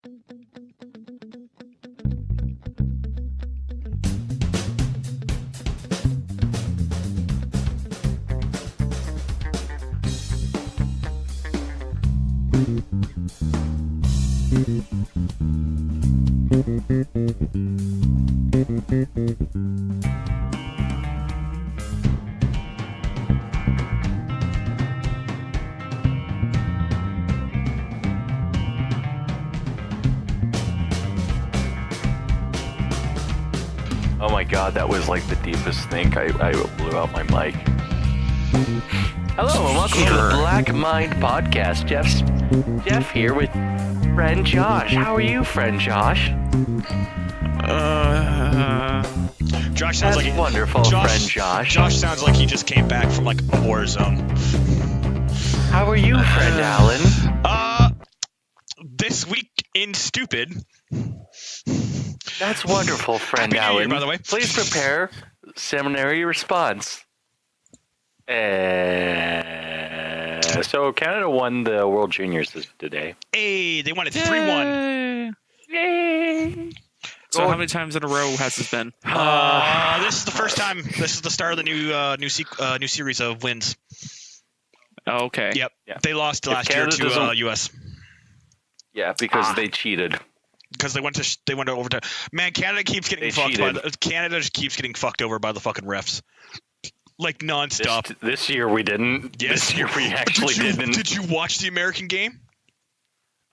Oh my god, that was like the deepest think. I blew out my mic. Hello and welcome to the Black Mind Podcast. Jeff here with friend Josh. How are you, friend Josh? Josh sounds like wonderful, friend Josh. Josh sounds like he just came back from like a war zone. How are you, friend Allan? This week in stupid. That's wonderful, friend Happy New Year, Allan. by the way. Please prepare seminary response. So Canada won the World Juniors today. Hey, they won it 3-1. Yay! So how many times in a row has this been? This is the first time. This is the start of the new series of wins. Oh, okay. Yep. Yeah. They lost last year to US. Yeah, because they cheated. Because they went to overtime. Man, Canada keeps getting fucked. Canada just keeps getting fucked over by the fucking refs, like nonstop. This year we didn't. Yes. This year we actually didn't. Did you watch the American game?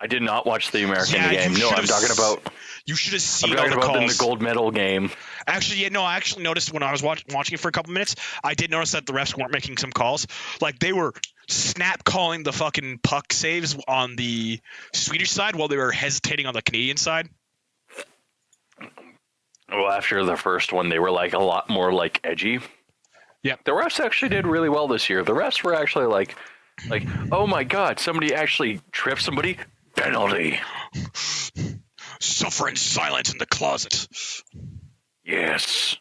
I did not watch the American game. No, I'm talking about. You should have seen I'm all talking the about calls. in the gold medal game. Actually, yeah, no. I actually noticed when I was watching it for a couple minutes. I did notice that the refs weren't making some calls. Like they were snap calling the fucking puck saves on the Swedish side while they were hesitating on the Canadian side. Well, after the first one, they were like a lot more like edgy. Yeah, the refs actually did really well this year. The refs were actually like, oh my god, somebody actually tripped somebody. Penalty. Suffer in silence in the closet. Yes.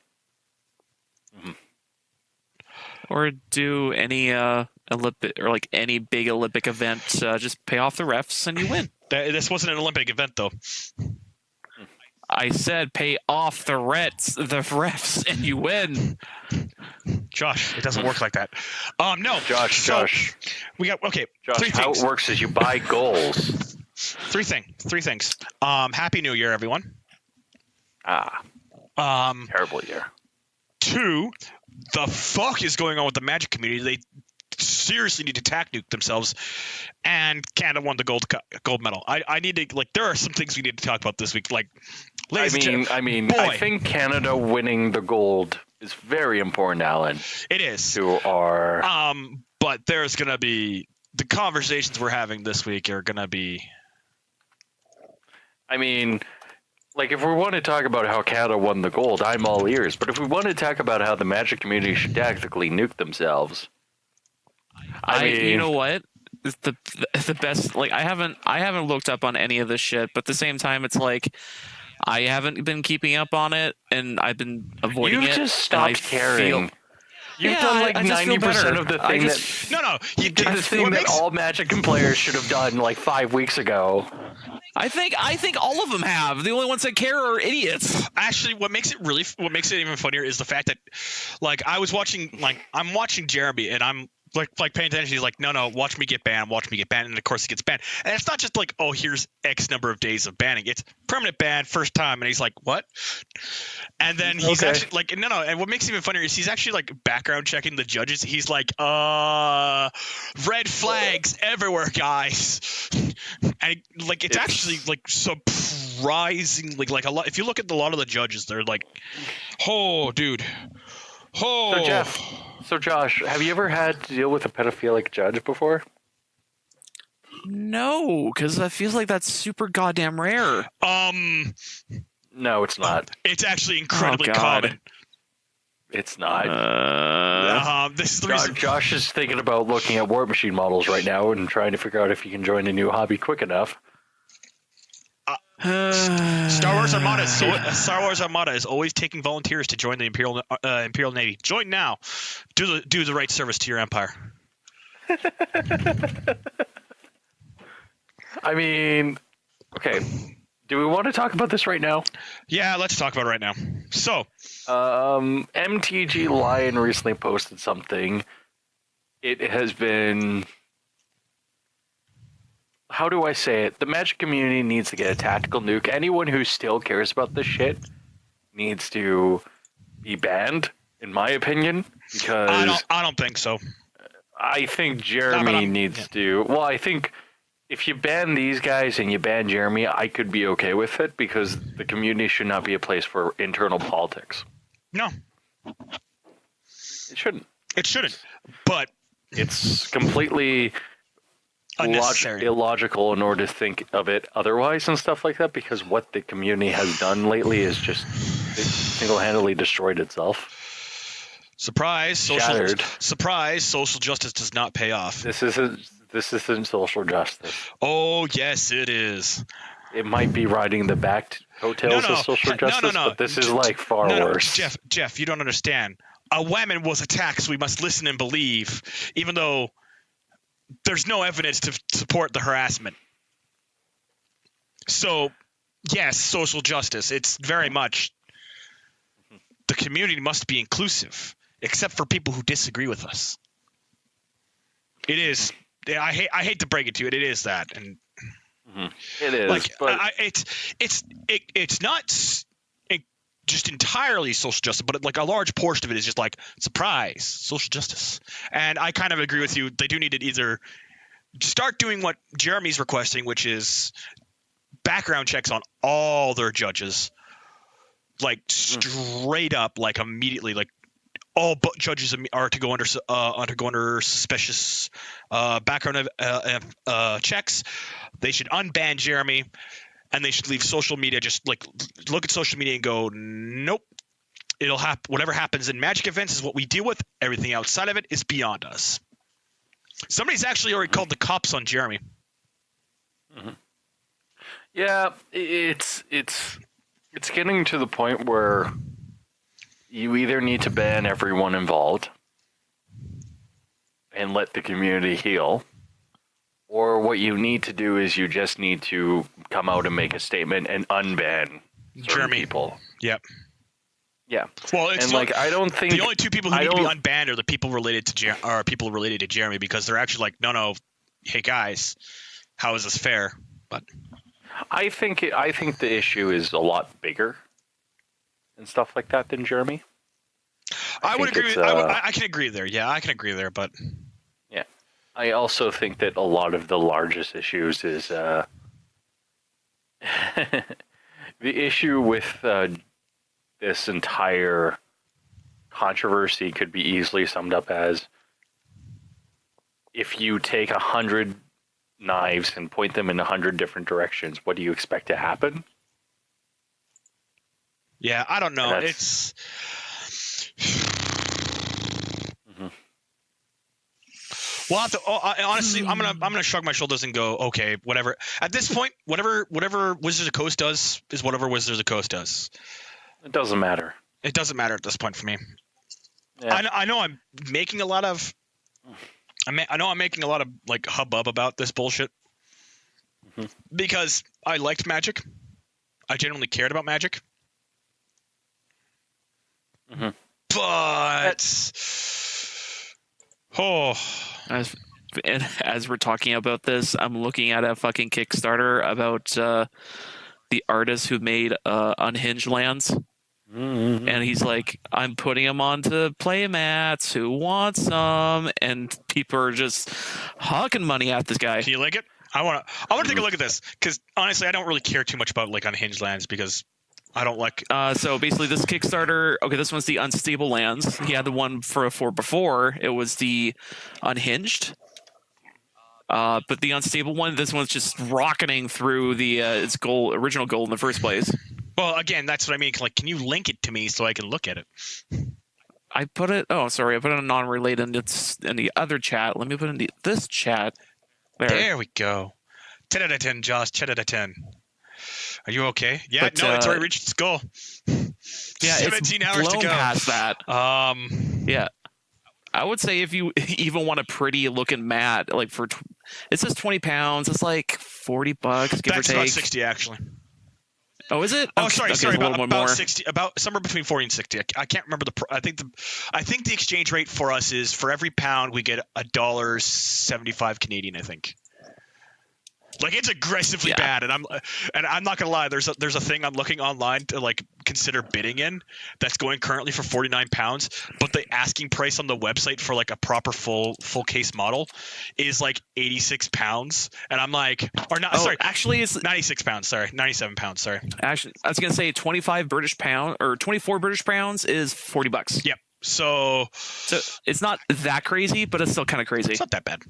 Or do any Olympic or like any big Olympic event, just pay off the refs and you win. This wasn't an Olympic event though. I said pay off the refs and you win. Josh, it doesn't work like that. No. Josh. We got Josh, three how things. it works is you buy goals. Three things. Happy New Year, everyone. Terrible year. 2, the fuck is going on with the Magic community? They seriously need to tack nuke themselves. And Canada won the gold medal. I need to there are some things we need to talk about this week. Like, I think Canada winning the gold is very important, Allan. It is. To our but there's gonna be the conversations we're having this week are gonna be. I mean, like if we want to talk about how Canada won the gold, I'm all ears. But if we want to talk about how the Magic community should tactically nuke themselves, I mean, you know what? It's the best. Like I haven't looked up on any of this shit, but at the same time, it's like I haven't been keeping up on it, and I've been avoiding it. You've just stopped caring. You've done like 90% of the thing you did the thing that all Magic players should have done like 5 weeks ago. I think all of them have. The only ones that care are idiots. Actually, what makes it even funnier is the fact that, like, I'm watching Jeremy and I'm like paying attention. He's like, no, watch me get banned, and of course he gets banned. And it's not just like, oh, here's X number of days of banning. It's permanent ban, first time, and he's like, what? And then he's actually like, no. And what makes it even funnier is he's actually like background checking the judges. He's like, red flags everywhere, guys. And like it's actually like surprisingly like a lot. If you look at a lot of the judges, they're like, oh, dude. Oh. So Josh, have you ever had to deal with a pedophilic judge before? No, because I feel like that's super goddamn rare. No, it's not. It's actually incredibly common. It's not. This is the reason. Josh is thinking about looking at War Machine models right now and trying to figure out if he can join a new hobby quick enough. Star Wars Armada is always taking volunteers to join the Imperial Navy. Join now. Do the right service to your empire. I mean, okay. Do we want to talk about this right now? Yeah, let's talk about it right now. So, MTG Lion recently posted something. It has been... How do I say it? The Magic community needs to get a tactical nuke. Anyone who still cares about this shit needs to be banned, in my opinion, because I don't think so. I think Jeremy needs to... Well, I think if you ban these guys and you ban Jeremy, I could be okay with it, because the community should not be a place for internal politics. No. It shouldn't. It shouldn't. But it's completely unnecessary, illogical in order to think of it otherwise and stuff like that, because what the community has done lately is just single-handedly destroyed itself. Surprise! Social justice does not pay off. This isn't social justice. Oh yes, it is. It might be riding the back coattails of social justice, but this is like far worse. Jeff, you don't understand. A woman was attacked, so we must listen and believe, even though there's no evidence to support the harassment. So, yes, social justice. It's very much the community must be inclusive, except for people who disagree with us. It is. I hate to break it to you. It is that, and it is. Like, but it's not just entirely social justice, but like a large portion of it is just like surprise social justice. And I kind of agree with you. They do need to either start doing what Jeremy's requesting, which is background checks on all their judges, like straight up, like immediately, like all judges are to go under suspicious background checks. They should unban Jeremy. And they should leave social media, just like look at social media and go, nope. It'll happen. Whatever happens in Magic events is what we deal with. Everything outside of it is beyond us. Somebody's actually already called the cops on Jeremy. Yeah, it's getting to the point where you either need to ban everyone involved and let the community heal, or what you need to do is you just need to come out and make a statement and unban Jeremy people. Yep. Yeah. Well, it's and like I don't think the only two people who need to be unbanned are the people related to Jeremy, because they're actually like, no, hey guys, how is this fair? But I think the issue is a lot bigger and stuff like that than Jeremy. I would agree. I can agree there. Yeah, I can agree there, but. I also think that a lot of the largest issues is the issue with this entire controversy could be easily summed up as, if you take 100 knives and point them in 100 different directions, what do you expect to happen? Yeah, I don't know. It's... Well, honestly, I'm gonna shrug my shoulders and go, okay, whatever. At this point, whatever Wizards of the Coast does is whatever Wizards of the Coast does. It doesn't matter. It doesn't matter at this point for me. Yeah. I know I'm making a lot of like hubbub about this bullshit because I liked Magic. I genuinely cared about Magic. But As we're talking about this, I'm looking at a fucking Kickstarter about the artist who made Unhinged Lands. And he's like, I'm putting them onto playmats. Who wants some? And people are just hawking money at this guy. Can you link it? I want to take a look at this, because honestly, I don't really care too much about like Unhinged Lands, because I don't like. So basically, this Kickstarter. Okay, this one's the Unstable Lands. He had the one for before. It was the Unhinged. But the unstable one, this one's just rocketing through the its original goal in the first place. Well, again, that's what I mean. Like, can you link it to me so I can look at it? I put it. Oh, sorry, I put it on non-related. It's in the other chat. Let me put it in this chat. There we go. 10 out of 10, Josh. 10 out of 10. Are you okay? Yeah, but, no, it's already reached its goal. Yeah, 17 it's hours to blown go. Past that. Yeah. I would say if you even want a pretty looking mat, like it says £20, it's like $40, give or take. That's about 60 actually. Oh, is it? Oh, Okay, sorry, okay, sorry. it's a little bit About more. 60, about somewhere between 40 and 60. I can't remember I think the exchange rate for us is for every pound we get $1.75 Canadian. I think. Like it's aggressively bad, and I'm not gonna lie. There's a thing I'm looking online to like consider bidding in that's going currently for £49, but the asking price on the website for like a proper full case model is like £86, and I'm like, or not? Sorry, Actually, it's £96. Sorry, £97. Sorry. actually I was gonna say 25 British pound or 24 British pounds is $40. Yep. So it's not that crazy, but it's still kind of crazy. it's not that bad.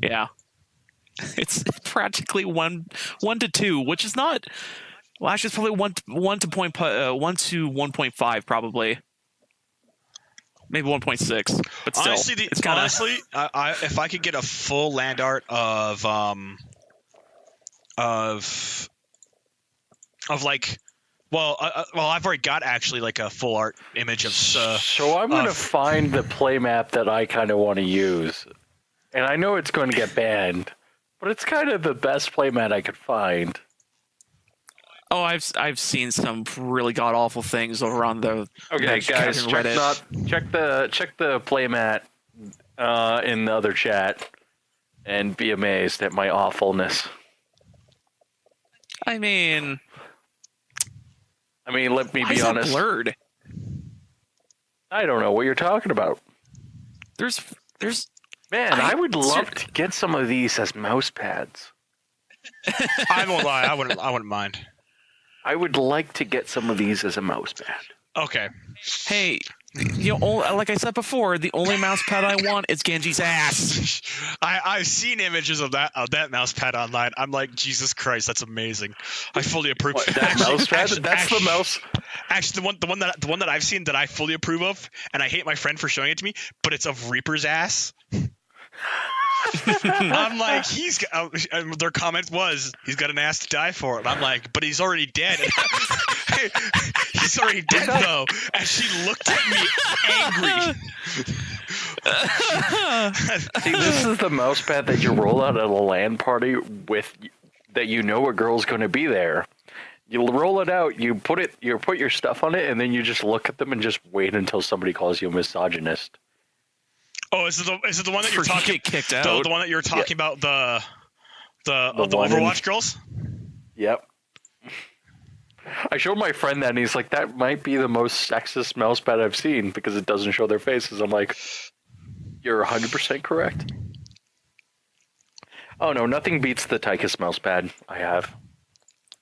Yeah. It's practically one to two, which is not. Well, actually, it's probably one to 1.5, probably. Maybe 1.6, but still, Honestly, it's kind of. if I could get a full land art of like, well, I've already got actually like a full art image of. So I'm going to find the play map that I kind of want to use, and I know it's going to get banned, but it's kind of the best play mat I could find. Oh, I've seen some really god awful things over on the. Okay, guys, check the playmat in the other chat, and be amazed at my awfulness. I mean, let me why be is honest. that blurred? I don't know what you're talking about. There's. Man, I would love to get some of these as mouse pads. I won't lie, I wouldn't mind. I would like to get some of these as a mouse pad. Okay. Hey, like I said before, the only mouse pad I want is Genji's ass. I've seen images of that mouse pad online. I'm like, Jesus Christ, that's amazing. I fully approve. What, that mouse pad? That's the mouse. Actually, the one that I've seen that I fully approve of, and I hate my friend for showing it to me, but it's of Reaper's ass. I'm like, their comment was, he's got an ass to die for. And I'm like, but he's already dead. He's already dead, though. And she looked at me angry. See, this is the mouse pad that you roll out at a LAN party with, that you know a girl's going to be there. You roll it out, you put your stuff on it, and then you just look at them and just wait until somebody calls you a misogynist. Oh, is it the one that you're talking? Get kicked out. The one that you're talking about the one Overwatch girls? Yep. I showed my friend that, and he's like, "That might be the most sexist mousepad I've seen because it doesn't show their faces." I'm like, "You're 100% correct." Oh no, nothing beats the Tychus mousepad I have.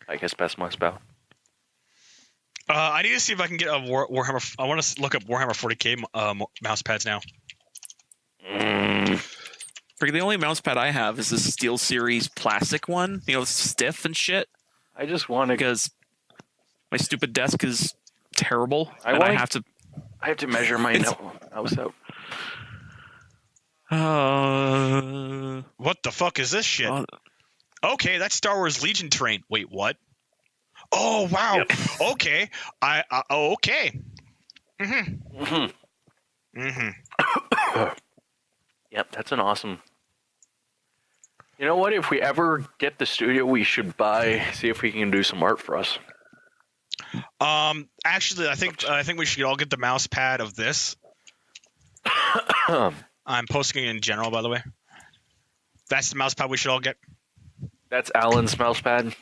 Tychus best mousepad. I need to see if I can get a Warhammer. I want to look up Warhammer 40k mouse pads now. Because the only mouse pad I have is this Steel Series plastic one. Stiff and shit. I just want to, because my stupid desk is terrible. I have to measure my mouse out. What the fuck is this shit? Okay, that's Star Wars Legion terrain. Wait, what? Oh wow. Yep. Okay. Okay. Yep, that's an awesome. You know what? If we ever get the studio, we should see if we can do some art for us. Actually, I think we should all get the mouse pad of this. I'm posting it in general, by the way. That's the mouse pad we should all get. That's Allan's mouse pad.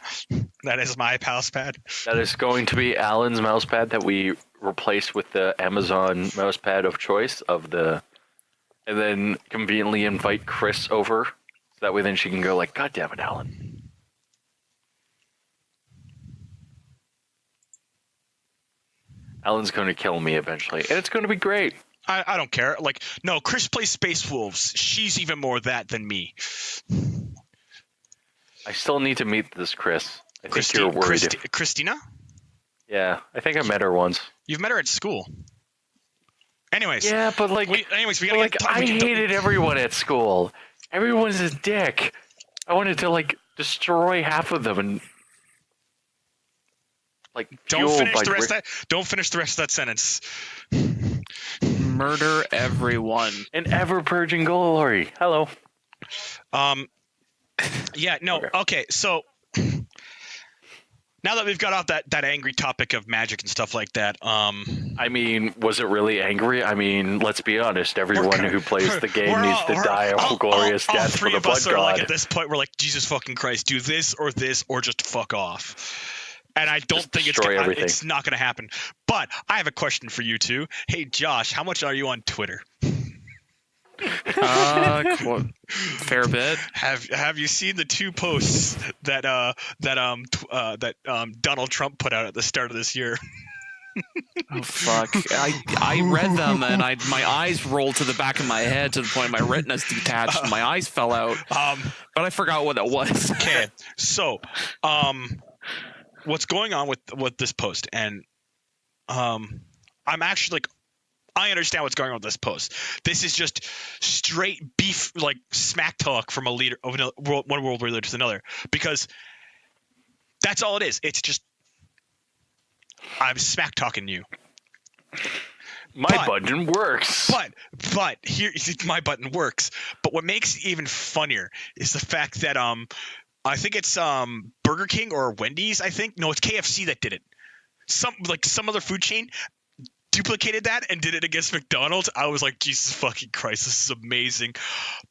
That is my mouse pad. That is going to be Allan's mouse pad that we replace with the Amazon mouse pad of choice and then conveniently invite Chris over, so that way then she can go like, "God damn it, Allan." Allan's going to kill me eventually, and it's going to be great. I don't care. Like, no, Chris plays Space Wolves. She's even more that than me. I still need to meet this Chris. I think you're worried. Christina? Yeah, I think I met her once. You've met her at school. Anyways. Yeah, but we gotta I hated everyone at school. Everyone's a dick. I wanted to destroy half of them and don't finish the rest of that sentence. Murder everyone. An ever purging glory. Hello. Yeah, no, okay, so now that we've got off that angry topic of magic and stuff like that, I mean, was it really angry? I mean, let's be honest. Everyone who plays the game needs to die a glorious death for three the of blood us are god. like, at this point, we're like, Jesus fucking Christ, do this, or just fuck off. And I don't think it's not going to happen. But I have a question for you two. Hey, Josh, how much are you on Twitter? Fair bit. Have you seen the two posts that Donald Trump put out at the start of this year? Oh fuck! I read them and my eyes rolled to the back of my head to the point my retina's detached and my eyes fell out. But I forgot what that was. Okay, so what's going on with this post? And I'm actually like, I understand what's going on with this post. This is just straight beef, like smack talk from a leader of one world leader to another, because that's all it is. It's just, I'm smack talking you. My button works. But here, my button works. But what makes it even funnier is the fact that I think it's Burger King or Wendy's. I think no, it's KFC that did it. Some other food chain duplicated that and did it against McDonald's. I was like, Jesus fucking Christ, this is amazing.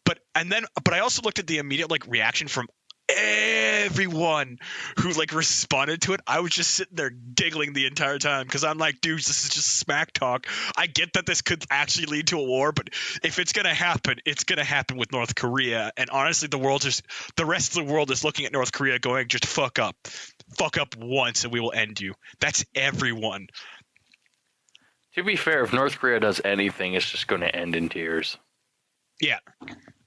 But I also looked at the immediate like reaction from everyone who like responded to it. I was just sitting there giggling the entire time because I'm like, dudes, this is just smack talk. I get that this could actually lead to a war, but if it's gonna happen, it's gonna happen with North Korea. And honestly, the rest of the world is looking at North Korea going, just fuck up once and we will end you. That's everyone. To be fair, if North Korea does anything, it's just going to end in tears. Yeah.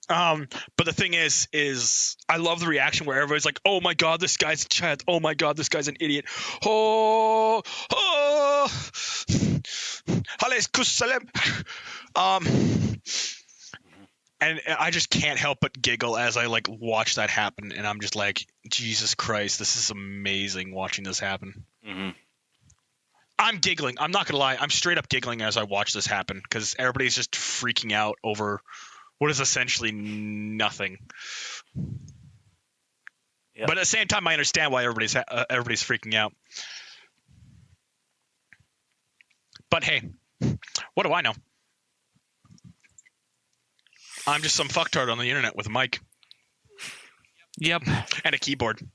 But the thing is I love the reaction where everybody's like, oh my God, this guy's a child. Oh my God, this guy's an idiot. Oh. And I just can't help but giggle as I like watch that happen. And I'm just like, Jesus Christ, this is amazing watching this happen. Mm-hmm. I'm giggling. I'm not going to lie. I'm straight up giggling as I watch this happen because everybody's just freaking out over what is essentially nothing. Yep. But at the same time, I understand why everybody's freaking out. But hey, what do I know? I'm just some fucktard on the internet with a mic. Yep. And a keyboard.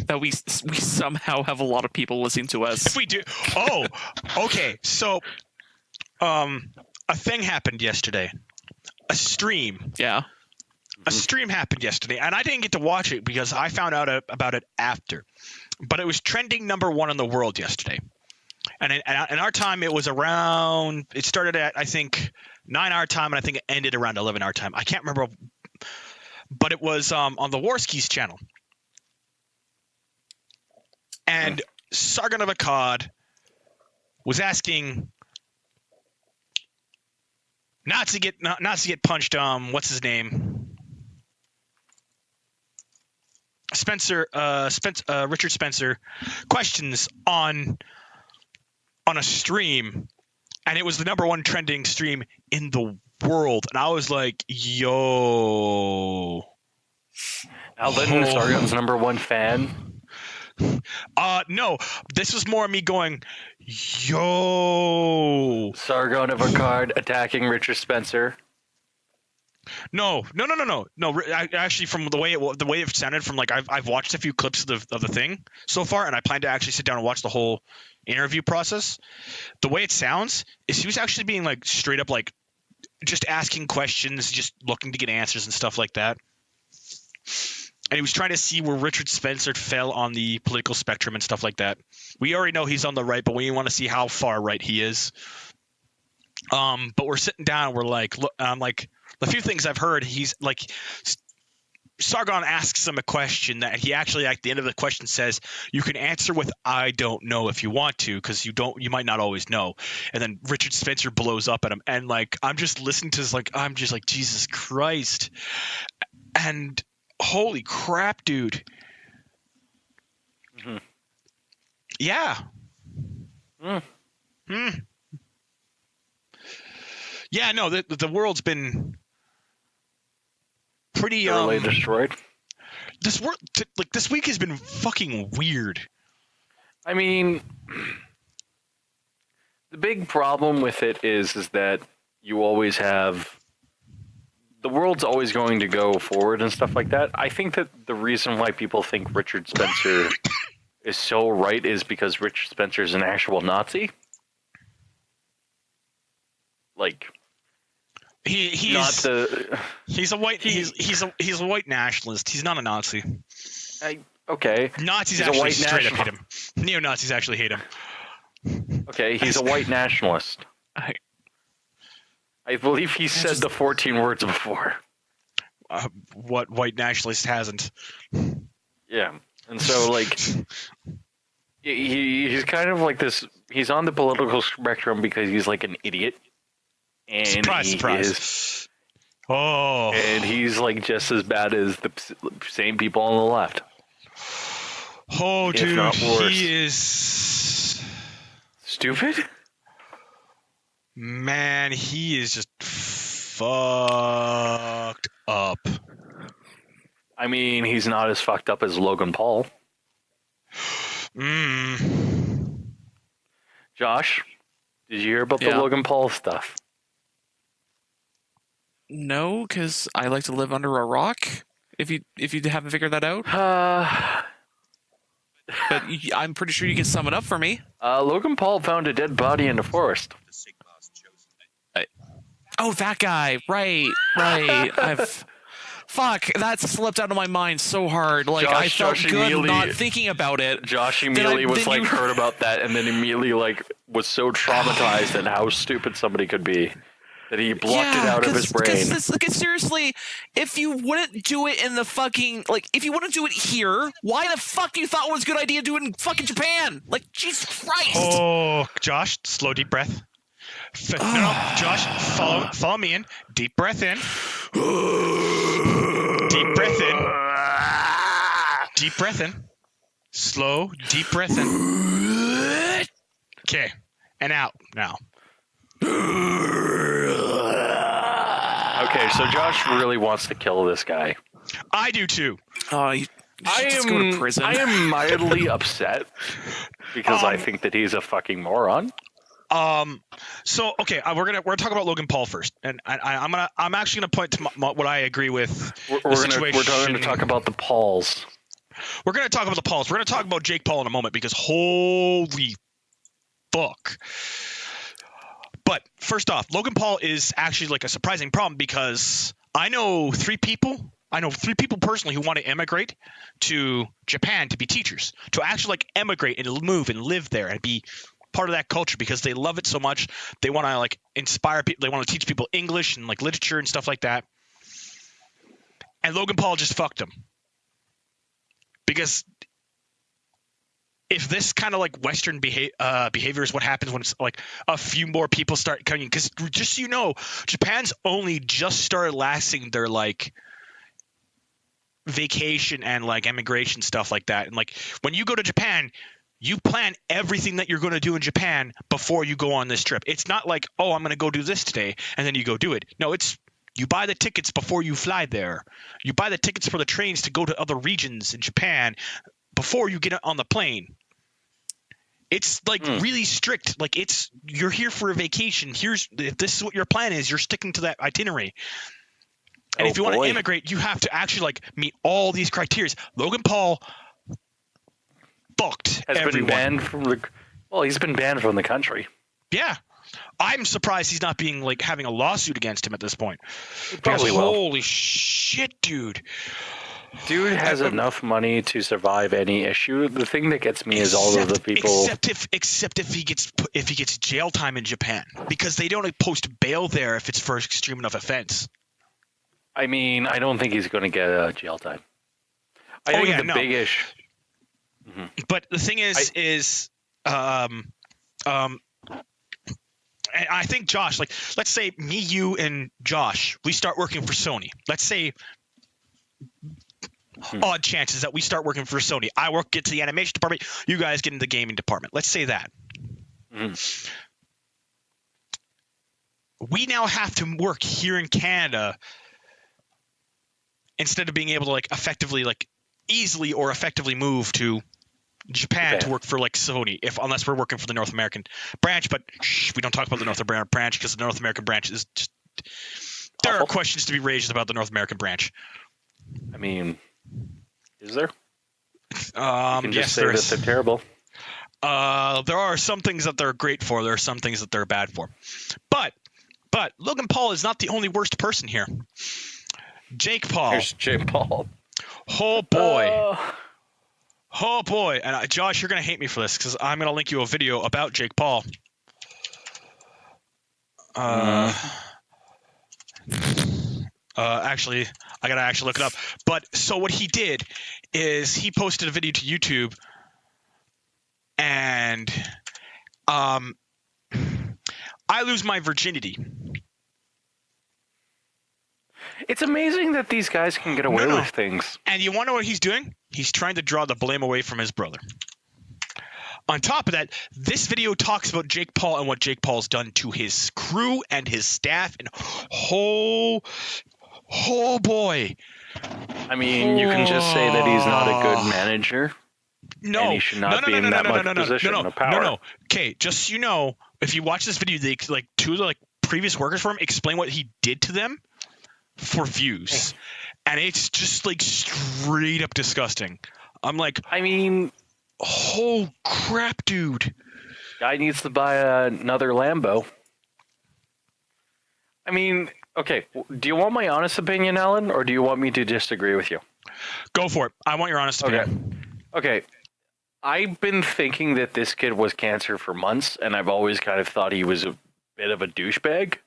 That we somehow have a lot of people listening to us. If we do. Oh, okay. So, a thing happened yesterday. A stream. Yeah. A stream happened yesterday, and I didn't get to watch it because I found out about it after. But it was trending #1 in the world yesterday. And in our time, it was around. It started at, I think, 9 our time, and I think it ended around 11 our time. I can't remember. But it was on the Warski's channel. And Sargon of Akkad was asking not to get punched. What's his name? Richard Spencer questions on a stream, and it was the #1 trending stream in the world. And I was like, yo. Allan, Sargon's #1 fan. No, this was more me going, yo. Sargon of Akkad attacking Richard Spencer. No. Actually, from the way it sounded, from like I've watched a few clips of the thing so far, and I plan to actually sit down and watch the whole interview process. The way it sounds is he was actually being like straight up like just asking questions, just looking to get answers and stuff like that. And he was trying to see where Richard Spencer fell on the political spectrum and stuff like that. We already know he's on the right, but we want to see how far right he is. But we're sitting down and we're like, look, like the few things I've heard, he's like, Sargon asks him a question that he actually at the end of the question says, you can answer with I don't know if you want to, because you might not always know. And then Richard Spencer blows up at him, and like I'm just listening to this, like I'm just like, Jesus Christ. And holy crap, dude. Mm-hmm. Yeah. Yeah, no, the world's been pretty thoroughly destroyed. This week has been fucking weird. I mean, the big problem with it is that you always have the world's always going to go forward and stuff like that. I think that the reason why people think Richard Spencer is so right is because Richard Spencer is an actual Nazi. Like, he's a white nationalist. He's not a Nazi. Okay. Nazis He's actually straight up hate him. Neo-Nazis actually hate him. Okay, he's a white nationalist. I believe he said the 14 words before. What white nationalist hasn't? Yeah, and so like he's kind of like this. He's on the political spectrum because he's like an idiot, and surprise. Oh, and he's like just as bad as the same people on the left. Oh, dude, he is stupid. Man, he is just fucked up. I mean, he's not as fucked up as Logan Paul. Josh, did you hear about the Logan Paul stuff? No, because I like to live under a rock. If you haven't figured that out, but I'm pretty sure you can sum it up for me. Logan Paul found a dead body in the forest. Oh, that guy. Right. Fuck, that slipped out of my mind so hard. Like, I felt good not thinking about it. Josh immediately heard about that and then immediately, like, was so traumatized at how stupid somebody could be that he blocked it out of his brain. Because seriously, if you wouldn't do it in the fucking, like, if you wouldn't do it here, why the fuck you thought it was a good idea to do it in fucking Japan? Like, Jesus Christ. Oh, Josh, slow, deep breath. No, Josh, follow me in. Deep breath in. Deep breath in. Deep breath in. Slow, deep breath in. Okay, and out now. Okay, so Josh really wants to kill this guy. I do too. You should go to prison. I am mildly upset because I think that he's a fucking moron. So okay, we're gonna talk about Logan Paul first, and I'm actually gonna point to what I agree with. We're going to talk about the Pauls. We're gonna talk about the Pauls. We're gonna talk about Jake Paul in a moment because holy fuck. But first off, Logan Paul is actually like a surprising problem because I know three people personally who want to immigrate to Japan to be teachers, to actually like emigrate and move and live there and be part of that culture because they love it so much. They want to like inspire people. They want to teach people English and like literature and stuff like that. And Logan Paul just fucked them. Because if this kind of like Western behavior is what happens when it's like a few more people start coming, because just so you know, Japan's only just started lasting their like vacation and like immigration stuff like that. And like when you go to Japan, you plan everything that you're going to do in Japan before you go on this trip. It's not like, oh, I'm going to go do this today, and then you go do it. No, it's you buy the tickets before you fly there. You buy the tickets for the trains to go to other regions in Japan before you get on the plane. It's like really strict. Like you're here for a vacation. If this is what your plan is, you're sticking to that itinerary. And if you want to immigrate, you have to actually like meet all these criteria. Logan Paul has been banned from he's been banned from the country. Yeah. I'm surprised he's not being like having a lawsuit against him at this point. Probably will. Holy shit, dude. Dude has enough money to survive any issue. The thing that gets me is all of the people except if he gets jail time in Japan, because they don't post bail there if it's for an extreme enough offense. I mean, I don't think he's going to get jail time. I think the big issue. Mm-hmm. But the thing is, I think Josh, like, let's say me, you, and Josh, we start working for Sony. Let's say odd chances that we start working for Sony. I get to the animation department. You guys get into the gaming department. Let's say that. Mm. We now have to work here in Canada instead of being able to like effectively like easily or effectively move to Japan to work for like Sony, unless we're working for the North American branch. But we don't talk about the North American branch because the North American branch is just. There are questions to be raised about the North American branch. I mean, is there? You can yes, just say that they're terrible. There are some things that they're great for. There are some things that they're bad for. But Logan Paul is not the only worst person here. Jake Paul. Here's Jake Paul. Oh boy. Oh boy. And Josh, you're going to hate me for this because I'm going to link you a video about Jake Paul. Actually, I got to actually look it up. But so what he did is he posted a video to YouTube and I lose my virginity. It's amazing that these guys can get away with things. And you want to know what he's doing? He's trying to draw the blame away from his brother. On top of that, this video talks about Jake Paul and what Jake Paul's done to his crew and his staff. And oh boy. I mean, you can just say that he's not a good manager. No, and he should not be in that much position of power. No. Okay, just so you know, if you watch this video, they like two of the previous workers for him explain what he did to them for views, and it's just like straight up disgusting. I'm like, I mean, oh crap, dude. Guy needs to buy another Lambo. I mean, okay, do you want my honest opinion, Allan, or do you want me to disagree with you? Go for it. I want your honest opinion. Okay. I've been thinking that this kid was cancer for months, and I've always kind of thought he was a bit of a douchebag.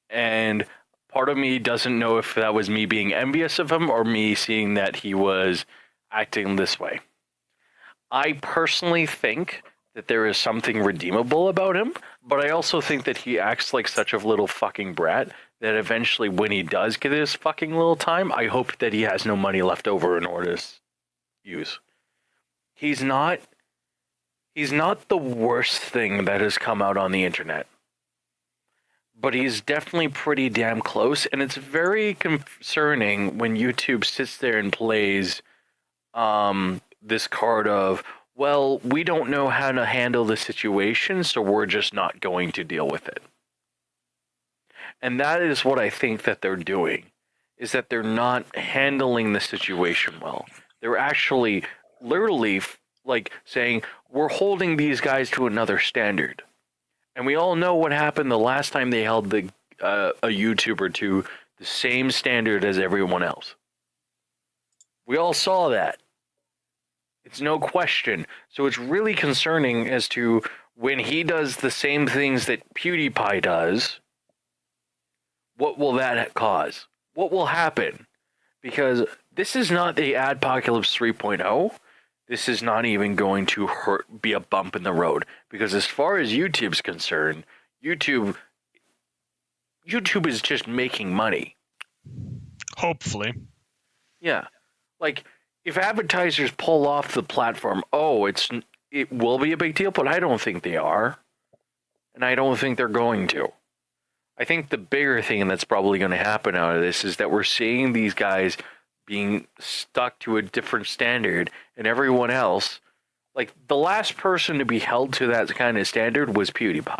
And part of me doesn't know if that was me being envious of him or me seeing that he was acting this way. I personally think that there is something redeemable about him, but I also think that he acts like such a little fucking brat that eventually when he does get his fucking little time, I hope that he has no money left over in order to use. He's not the worst thing that has come out on the internet. But he's definitely pretty damn close, and it's very concerning when YouTube sits there and plays this card of, well, we don't know how to handle the situation, so we're just not going to deal with it. And that is what I think that they're doing, is that they're not handling the situation well. They're actually literally like saying, we're holding these guys to another standard. And we all know what happened the last time they held a YouTuber to the same standard as everyone else. We all saw that. It's no question. So it's really concerning as to when he does the same things that PewDiePie does, what will that cause? What will happen? Because this is not the Adpocalypse 3.0. This is not even going to be a bump in the road. Because as far as YouTube's concerned, YouTube is just making money. Hopefully. Yeah. Like, if advertisers pull off the platform, it will be a big deal, but I don't think they are. And I don't think they're going to. I think the bigger thing that's probably going to happen out of this is that we're seeing these guys being stuck to a different standard, and everyone else, like, the last person to be held to that kind of standard was PewDiePie.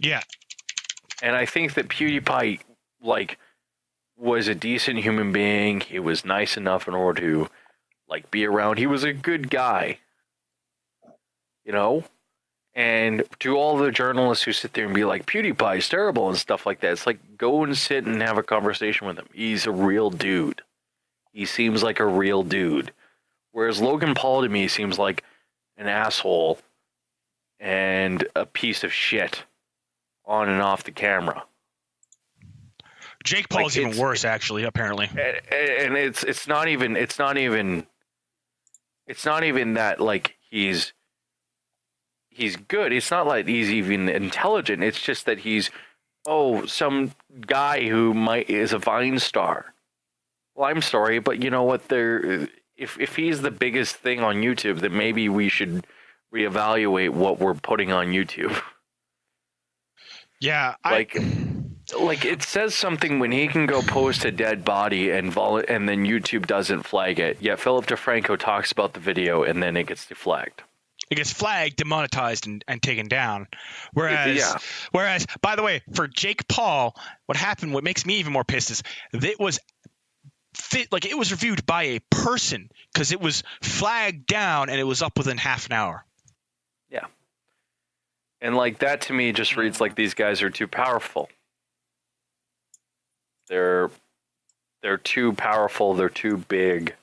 Yeah. And I think that PewDiePie, like, was a decent human being. He was nice enough in order to, like, be around. He was a good guy. You know? And to all the journalists who sit there and be like, PewDiePie's terrible and stuff like that, it's like, go and sit and have a conversation with him. He's a real dude. He seems like a real dude. Whereas Logan Paul to me seems like an asshole and a piece of shit on and off the camera. Jake Paul's even worse, actually, apparently. And it's not even that, like, he's good. It's not like he's even intelligent. It's just that he's, some guy who is a Vine star. Well, I'm sorry, but you know what? If he's the biggest thing on YouTube, then maybe we should reevaluate what we're putting on YouTube. Yeah, Like, it says something when he can go post a dead body and then YouTube doesn't flag it. Yet Philip DeFranco talks about the video and then it gets deflagged. It gets flagged, demonetized, and taken down. Whereas, by the way, for Jake Paul, what makes me even more pissed is it was it was reviewed by a person because it was flagged down and it was up within half an hour. Yeah. And like that to me just reads like these guys are too powerful. They're too powerful, they're too big.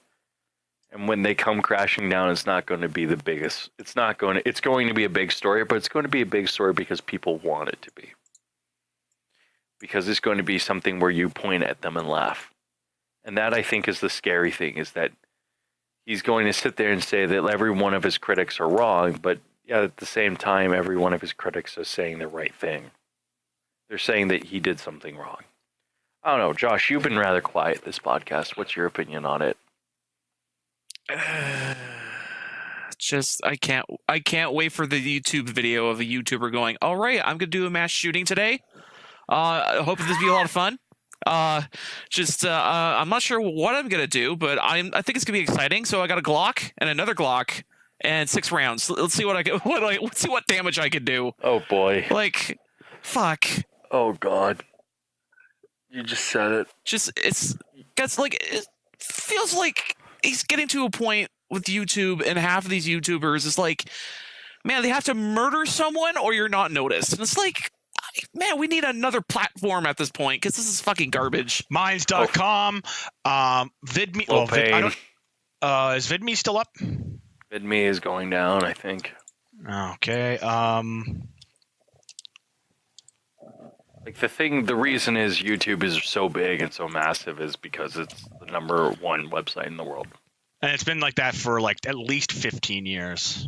And when they come crashing down, it's not going to be the biggest. It's going to be a big story, but it's going to be a big story because people want it to be. Because it's going to be something where you point at them and laugh. And that, I think, is the scary thing, is that he's going to sit there and say that every one of his critics are wrong, but at the same time, every one of his critics is saying the right thing. They're saying that he did something wrong. I don't know, Josh, you've been rather quiet this podcast. What's your opinion on it? Just I can't wait for the YouTube video of a YouTuber going, all right, I'm gonna do a mass shooting today. I hope this will be a lot of fun. I'm not sure what I'm gonna do, but I think it's gonna be exciting. So I got a Glock and another Glock and 6 rounds. Let's see let's see what damage I can do. Oh boy. Like, fuck. Oh god. You just said it. It feels like he's getting to a point with YouTube, and half of these YouTubers is like, man, they have to murder someone or you're not noticed. And it's like, man, we need another platform at this point because this is fucking garbage. Minds.com, VidMe. Oh, is VidMe still up? VidMe is going down, I think. Okay. Like the reason is YouTube is so big and so massive is because it's the #1 website in the world. And it's been like that for like at least 15 years.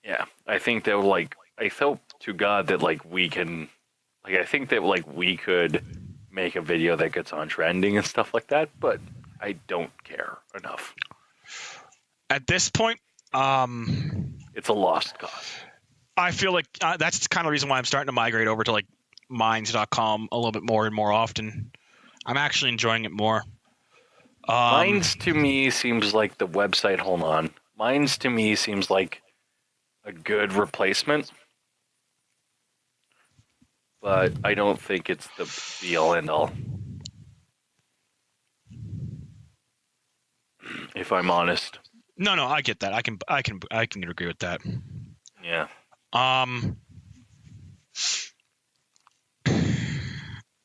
Yeah, I think that I felt to God that we can, I think that we could make a video that gets on trending and stuff like that, but I don't care enough. At this point, it's a lost cause. I feel like that's kind of the reason why I'm starting to migrate over to Minds.com a little bit more and more often. I'm actually enjoying it more. Minds to me seems like the website. Hold on. Minds to me seems like a good replacement, but I don't think it's the be all end all. If I'm honest. No, I get that. I can agree with that. Yeah.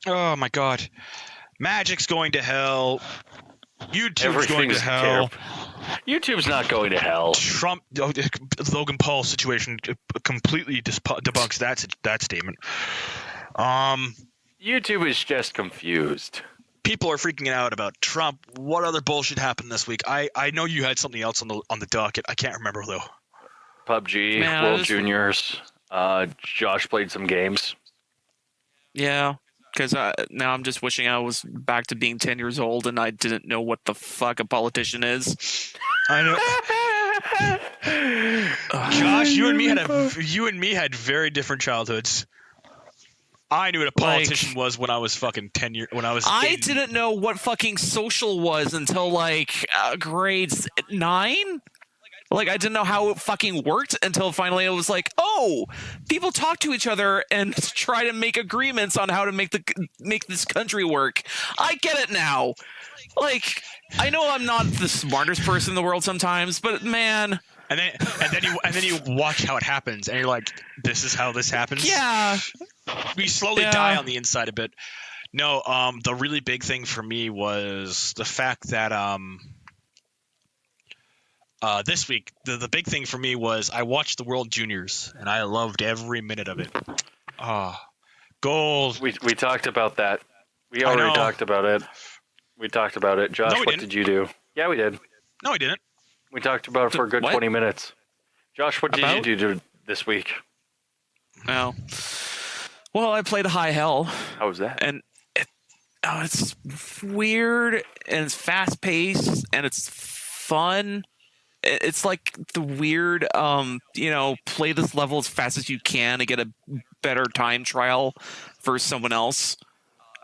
Oh my God, Magic's going to hell. YouTube's going to hell. YouTube's not going to hell. Trump, Logan Paul situation completely debunks that statement. YouTube is just confused. People are freaking out about Trump. What other bullshit happened this week? I know you had something else on the docket. I can't remember though. PUBG, World Juniors. Josh played some games. Yeah. Because now I'm just wishing I was back to being 10 years old and I didn't know what the fuck a politician is. I know. Josh, you and me had very different childhoods. I knew what a politician was when I was fucking 10 years. I didn't know what fucking social was until grades 9. I didn't know how it fucking worked until finally it was like, oh, people talk to each other and try to make agreements on how to make this country work. I get it now. I know I'm not the smartest person in the world sometimes, but man. And then you watch how it happens, and you're like, this is how this happens. Yeah. We slowly die on the inside a bit. No, the really big thing for me was the fact that this week, the big thing for me was I watched the World Juniors, and I loved every minute of it. Gold. We talked about that. We already talked about it. We talked about it. Josh, what did you do? Yeah, we did. No, we didn't. We talked about it for a good 20 minutes. Josh, what did you do this week? Oh. Well, I played High Hell. How was that? And it's weird, and it's fast-paced, and it's fun. It's like the weird, play this level as fast as you can to get a better time trial for someone else.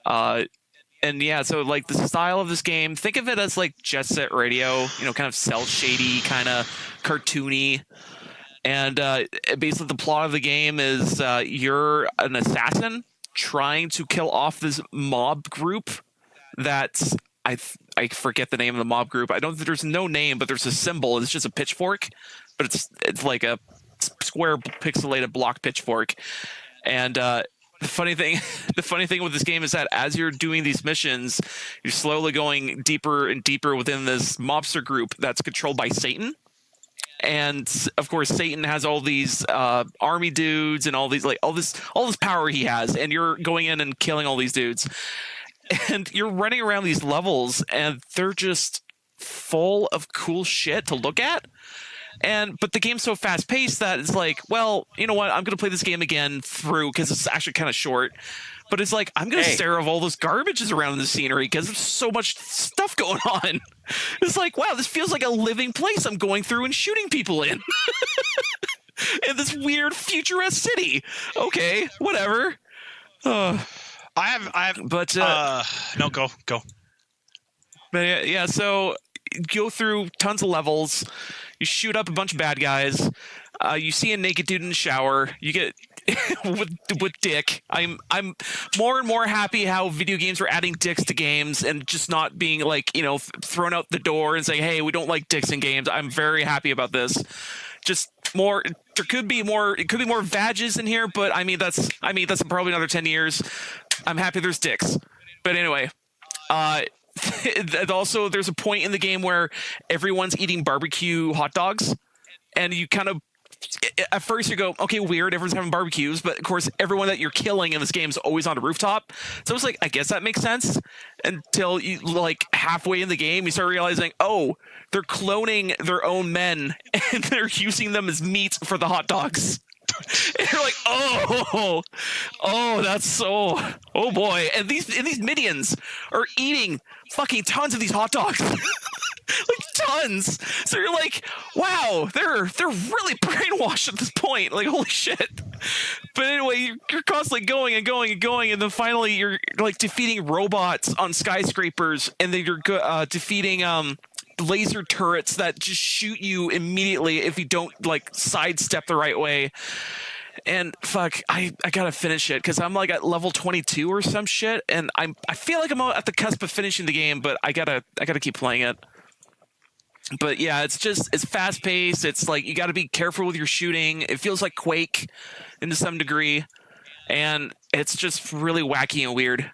And yeah, so like the style of this game, think of it as like Jet Set Radio, kind of cel shady, kind of cartoony. And basically, the plot of the game is you're an assassin trying to kill off this mob group that's I forget the name of the mob group. I don't think there's no name, but there's a symbol. It's just a pitchfork, but it's like a square pixelated block pitchfork. And the funny thing with this game is that as you're doing these missions, you're slowly going deeper and deeper within this mobster group that's controlled by Satan. And of course, Satan has all these army dudes and all this power he has, and you're going in and killing all these dudes. And you're running around these levels, and they're just full of cool shit to look at. But the game's so fast paced that it's like, well, you know what? I'm gonna play this game again through because it's actually kind of short. But it's like I'm gonna stare off all those garbages around the scenery because there's so much stuff going on. It's like, wow, this feels like a living place I'm going through and shooting people in. In this weird futuristic city. Okay, whatever. I have, but no, go. But yeah, so you go through tons of levels. You shoot up a bunch of bad guys. You see a naked dude in the shower. You get with dick. I'm more and more happy how video games are adding dicks to games and just not being like thrown out the door and saying, hey, we don't like dicks in games. I'm very happy about this. Just more. There could be more. It could be more vages in here, but that's probably another 10 years. I'm happy there's dicks. But anyway, also there's a point in the game where everyone's eating barbecue hot dogs, and you kind of at first you go, okay, weird, everyone's having barbecues, but of course everyone that you're killing in this game is always on a rooftop. So it's like, I guess that makes sense until you like halfway in the game you start realizing, oh, they're cloning their own men and they're using them as meat for the hot dogs. And you're like, oh, that's so, oh boy. And these minions are eating fucking tons of these hot dogs. Like tons. So you're like, wow, they're really brainwashed at this point. Like, holy shit. But anyway, you're constantly going and going and going, and then finally you're like defeating robots on skyscrapers, and then you're defeating laser turrets that just shoot you immediately if you don't like sidestep the right way. And fuck, I gotta finish it because I'm like at level 22 or some shit, and I feel like I'm at the cusp of finishing the game, but I gotta keep playing it. But yeah, it's fast paced. It's like you got to be careful with your shooting. It feels like Quake, to some degree, and it's just really wacky and weird.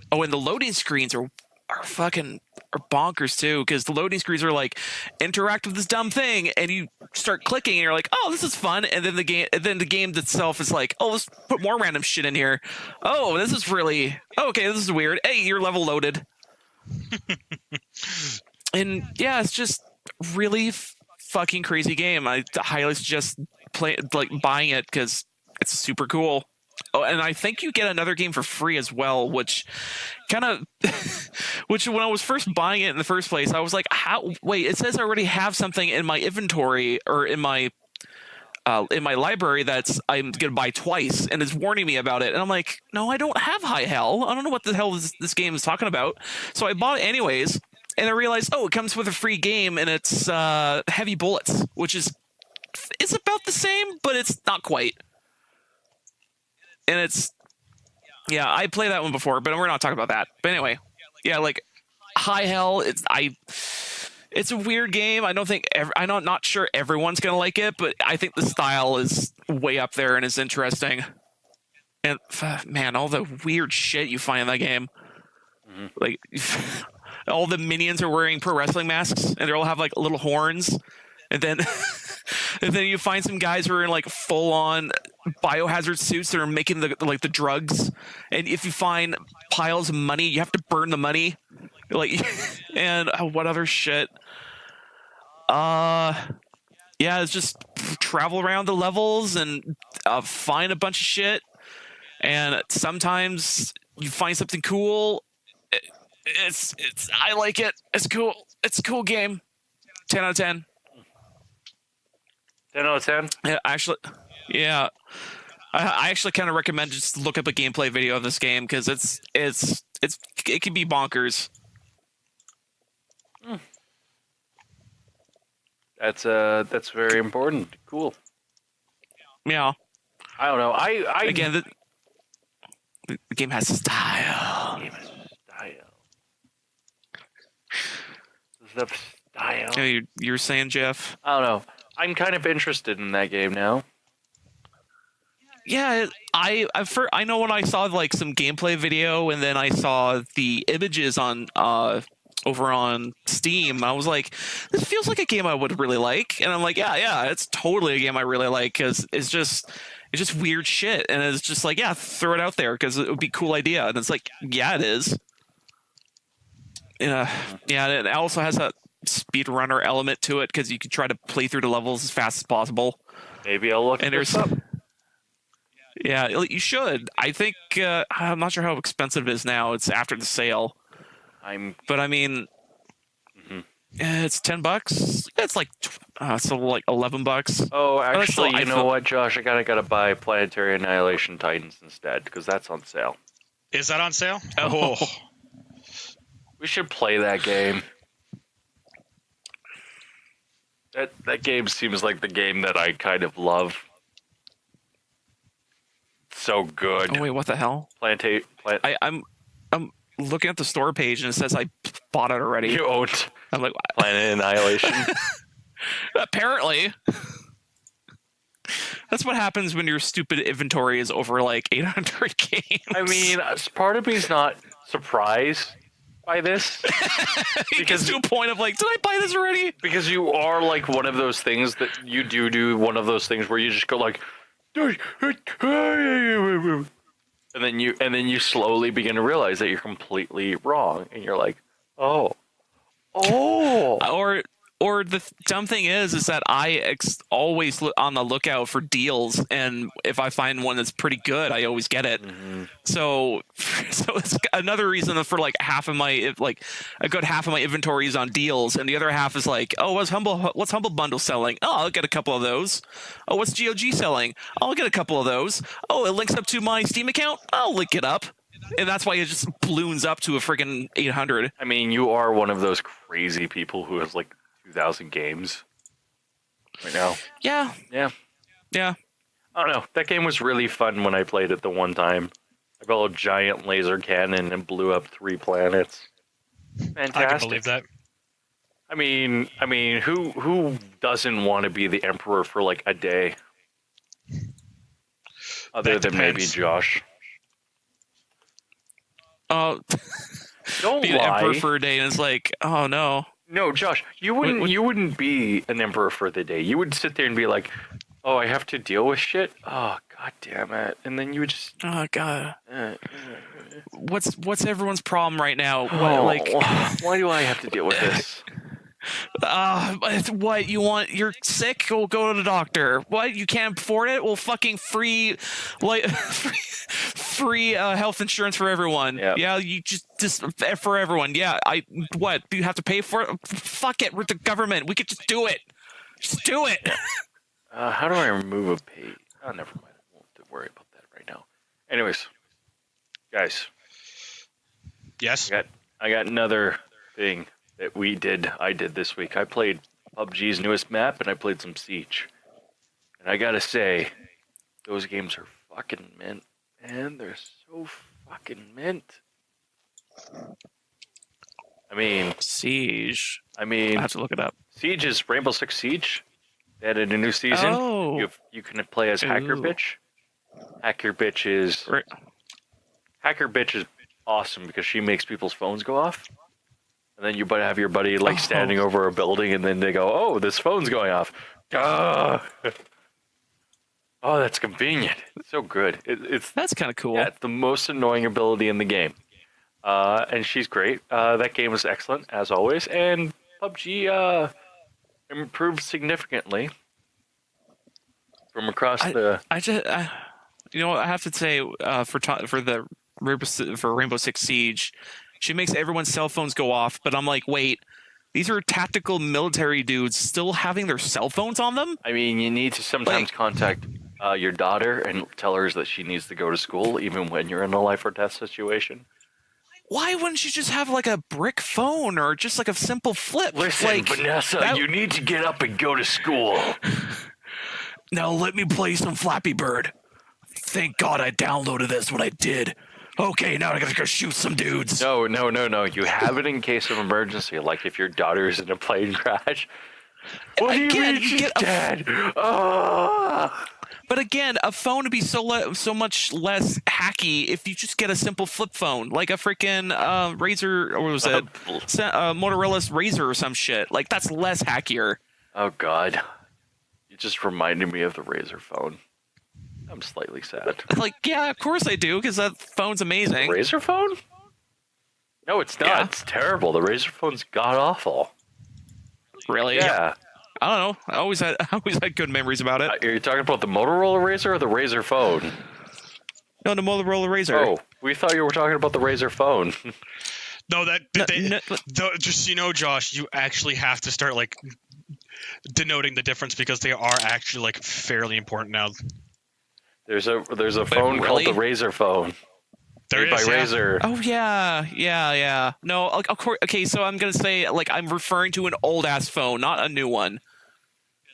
Oh, and the loading screens are bonkers too, because the loading screens are like interact with this dumb thing, and you start clicking, and you're like, oh, this is fun, and then the game itself is like, oh, let's put more random shit in here. Oh, this is really okay. This is weird. Hey, you're level loaded. And yeah, it's just really fucking crazy game. I highly suggest buying it because it's super cool. Oh, and I think you get another game for free as well, which when I was first buying it in the first place, I was like, how? Wait, it says I already have something in my inventory or in my library that's I'm gonna buy twice, and it's warning me about it. And I'm like, no, I don't have high hell. I don't know what the hell this game is talking about. So I bought it anyways. And I realized, oh, it comes with a free game, and it's Heavy Bullets, which is about the same, but it's not quite. And it's, yeah, I played that one before, but we're not talking about that. But anyway, yeah, like High Hell, it's a weird game. I'm not sure everyone's gonna like it, but I think the style is way up there and is interesting. And man, all the weird shit you find in that game, like. All the minions are wearing pro wrestling masks, and they all have like little horns. And then, you find some guys who are in like full on biohazard suits that are making the drugs. And if you find piles of money, you have to burn the money. Like, and what other shit? Yeah, it's just travel around the levels and find a bunch of shit. And sometimes you find something cool. I like it. It's cool. It's a cool game. 10 out of 10. 10 out of 10? Yeah, actually, yeah. I actually kind of recommend just look up a gameplay video of this game because it's it can be bonkers. That's very important. Cool. Yeah. I don't know. I Again, the game has style. Game has style. The style. Yeah, you were saying, Jeff? I don't know. I'm kind of interested in that game now. Yeah, I know when I saw like some gameplay video and then I saw the images on over on Steam, I was like, this feels like a game I would really like. And I'm like, yeah, it's totally a game I really like because it's just weird shit. And it's just like, yeah, throw it out there because it would be a cool idea. And it's like, yeah, it is. Yeah, and it also has a speedrunner element to it because you can try to play through the levels as fast as possible. Maybe I'll look this up. Yeah, you should. I think I'm not sure how expensive it is now. It's after the sale. But I mean, it's $10. It's like so like $11. Oh, actually, you know what, Josh? I gotta buy Planetary Annihilation Titans instead because that's on sale. Is that on sale? Oh. We should play that game. That game seems like the game that I kind of love. So good. Oh wait, what the hell? I'm looking at the store page and it says I bought it already. You owned. I'm like, Planet Annihilation. Apparently. That's what happens when your stupid inventory is over like 800 games. I mean, part of me is not surprised by this. Because to a point of like, did I buy this already? Because you are like one of those things that you do one of those things where you just go like, and then you slowly begin to realize that you're completely wrong, and you're like, oh, or the dumb thing is that I always look on the lookout for deals, and if I find one that's pretty good, I always get it. Mm-hmm. So it's another reason for like a good half of my inventory is on deals, and the other half is like, oh, what's Humble Bundle selling? Oh, I'll get a couple of those. Oh, what's GOG selling? I'll get a couple of those. Oh, it links up to my Steam account. I'll link it up. And that's why it just balloons up to a freaking 800. I mean, you are one of those crazy people who has like 2,000 games right now. Yeah. I don't know. That game was really fun when I played it the one time. I built a giant laser cannon and blew up 3 planets. Fantastic. I can believe that. I mean, who doesn't want to be the emperor for like a day? Other than maybe Josh. Oh, don't be lie. an emperor for a day, and it's like, oh no. No, Josh, you wouldn't be an emperor for the day. You would sit there and be like, "Oh, I have to deal with shit. Oh, god damn it!" And then you would just, oh god, what's everyone's problem right now? Why do I have to deal with this? What you want? You're sick? Well, go to the doctor. What? You can't afford it? Well, fucking free health insurance for everyone. Yep. Yeah, you just for everyone. Yeah, what? Do you have to pay for it? Fuck it, we're the government. We could just do it. Just do it. How do I remove a page? Oh, never mind. I won't have to worry about that right now. Anyways, guys. Yes. I got another thing that I did this week. I played PUBG's newest map, and I played some Siege. And I gotta say, those games are fucking mint. Man, they're so fucking mint. I mean... Siege. I have to look it up. Siege is Rainbow Six Siege. They added a new season. Oh. You can play as Hacker Bitch. Hacker Bitch is awesome because she makes people's phones go off. And then you have your buddy standing over a building, and then they go, "Oh, this phone's going off." Oh, that's convenient. It's so good. That's kind of cool. Yeah, it's the most annoying ability in the game. And she's great. That game was excellent as always, and PUBG improved significantly from across the. You know what I have to say for Rainbow Six Siege. She makes everyone's cell phones go off, but I'm like, wait, these are tactical military dudes still having their cell phones on them? I mean, you need to sometimes contact your daughter and tell her that she needs to go to school, even when you're in a life or death situation. why wouldn't you just have like a brick phone or just like a simple flip? Listen, like, Vanessa, you need to get up and go to school. Now let me play some Flappy Bird. Thank God I downloaded this when I did. Okay, now I gotta go shoot some dudes. No. You have it in case of emergency, like if your daughter's in a plane crash. What do you Again, mean you she's get a dead? Ah. But again, a phone would be so much less hacky if you just get a simple flip phone, like a freaking Razor, or what was it, Motorola's Razor or some shit. Like that's less hackier. Oh God, you just reminded me of the Razor phone. I'm slightly sad. Like, yeah, of course I do, because that phone's amazing. The Razor phone? No, it's not. Yeah. It's terrible. The Razor phone's god awful. Really? Yeah. I don't know. I always had good memories about it. Are you talking about the Motorola Razor or the Razor phone? No, the Motorola Razor. Oh, we thought you were talking about the Razor phone. No, just so you know, Josh, you actually have to start like denoting the difference because they are actually like fairly important now. There's a phone called the Razor phone. There made is, by yeah. Razor. Oh yeah. No, of course. Okay, so I'm gonna say like I'm referring to an old ass phone, not a new one,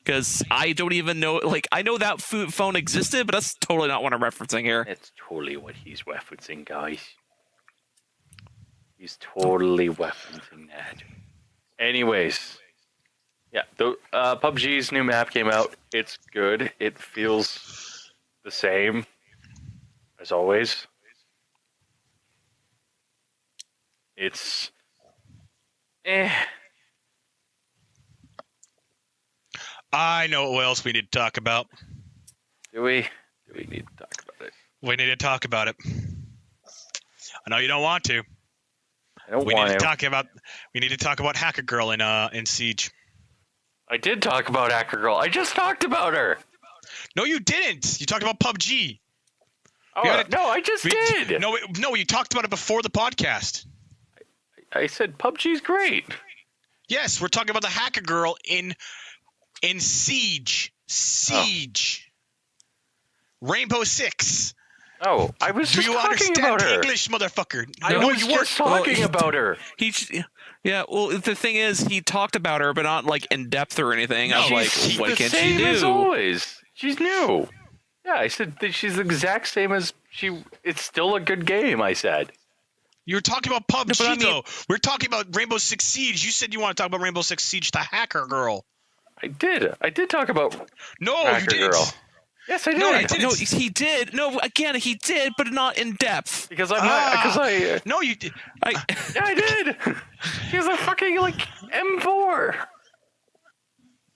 because I don't even know. Like I know that phone existed, but that's totally not what I'm referencing here. That's totally what he's referencing, guys. He's totally referencing that. Anyways, yeah, PUBG's new map came out. It's good. It feels the same as always. It's I know what else we need to talk about. Do we need to talk about it? We need to talk about it. I know you don't want to. I don't We want need to. We need to talk about Hacker Girl in Siege. I did talk about Hacker Girl. I just talked about her. No, you didn't. You talked about PUBG. Oh, no, I just did. No, you talked about it before the podcast. I said PUBG's great. Yes, we're talking about the Hacker Girl in Siege. Siege. Rainbow Six. Oh, I was Do just you talking understand about her. English, motherfucker? I was just talking about her. Yeah, well, the thing is, he talked about her, but not like in depth or anything. I was like, what can she Same as do? always. She's new. Yeah, I said that she's the exact same as she. It's still a good game. I said. You were talking about PUBG, but I mean- though. We're talking about Rainbow Six Siege. You said you want to talk about Rainbow Six Siege, the Hacker Girl. I did. I did talk about No, Hacker you didn't. Girl. Yes, I did. No, I didn't. No, he did. No, again, he did, but not in depth. Because I'm not. Because I. No, you did. Yeah, I did. She's a fucking like M4.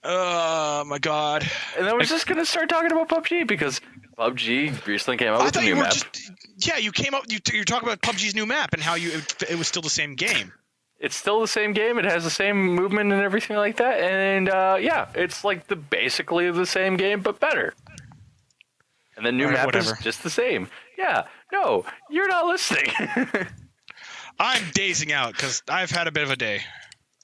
Oh my god. And I was just gonna start talking about PUBG because PUBG recently came out I with a thought new you were map. just. Yeah, you came up. You're talking about PUBG's new map and how it was still the same game. It's still the same game. It has the same movement and everything like that. And yeah, it's like basically the same game but better. And the new All right, map whatever. is just the same. Yeah. No, you're not listening. I'm dazing out because I've had a bit of a day.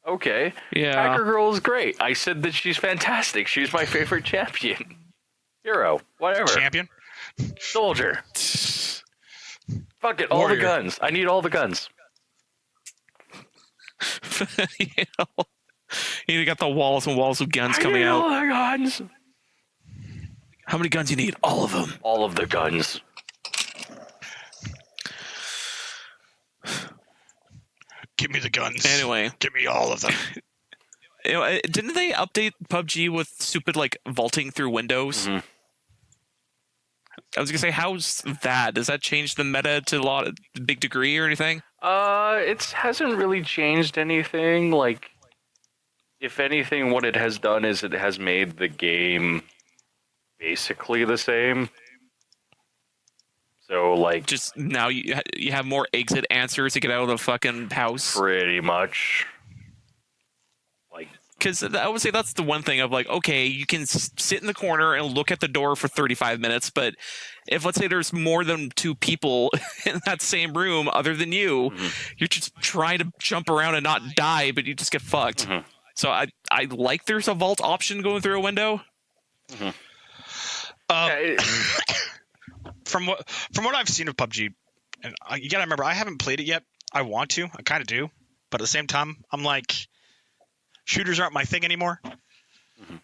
Okay. Yeah. Hacker Girl is great. I said that she's fantastic. She's my favorite champion. Hero. Whatever. Champion. Soldier. Fuck it. All Warrior. the guns. I need all the guns. You know, you got the walls and walls of guns I coming need out. all the guns. How many guns you need? All of them. All of the guns. Give me the guns. Anyway, Give me all of them. you know, didn't they update PUBG with stupid like vaulting through windows? Mhm. I was gonna say, how's that? Does that change the meta to a big degree or anything? It hasn't really changed anything. Like, if anything, what it has done is it has made the game basically the same. So, like, Just now you have more exit answers to get out of the fucking house. pretty much. Like, Because I would say that's the one thing of like, okay, you can sit in the corner and look at the door for 35 minutes, but if let's say there's more than two people in that same room other than you, you're just trying to jump around and not die, but you just get fucked. Mhm. So I like there's a vault option going through a window. From what I've seen of PUBG, and you gotta remember, I haven't played it yet. I want to. I kind of do. But at the same time, I'm like, shooters aren't my thing anymore. Mhm.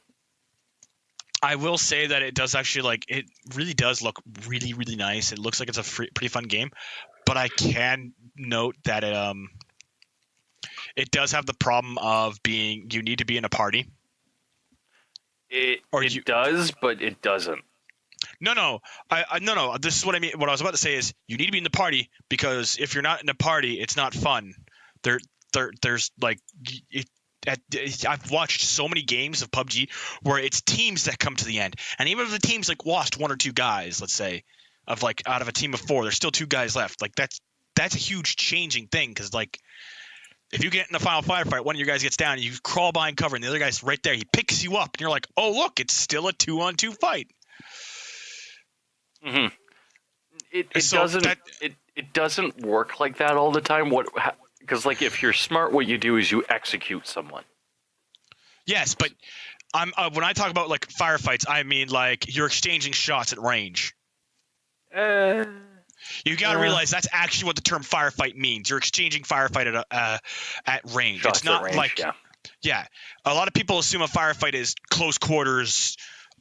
I will say that it does actually, like, it really does look really, really nice. It looks like it's a pretty fun game. But I can note that it does have the problem of being, you need to be in a party. It does, but it doesn't. No. No. This is what I mean. What I was about to say is you need to be in the party, because if you're not in the party, it's not fun. There's like I've watched so many games of PUBG where it's teams that come to the end, and even if the team's like lost 1 or 2 guys, let's say, of like out of a team of 4, there's still 2 guys left. Like that's a huge changing thing, because like if you get in the final firefight, one of your guys gets down, and you crawl behind cover, and the other guy's right there, he picks you up, and you're like, oh look, it's still a 2-on-2 fight. Mm-hmm. It doesn't work like that all the time. Because like if you're smart, what you do is you execute someone. Yes, but I'm when I talk about like firefights, I mean like you're exchanging shots at range. You got to realize that's actually what the term firefight means. You're exchanging firefight at range. Shots it's not at range, like yeah. A lot of people assume a firefight is close quarters.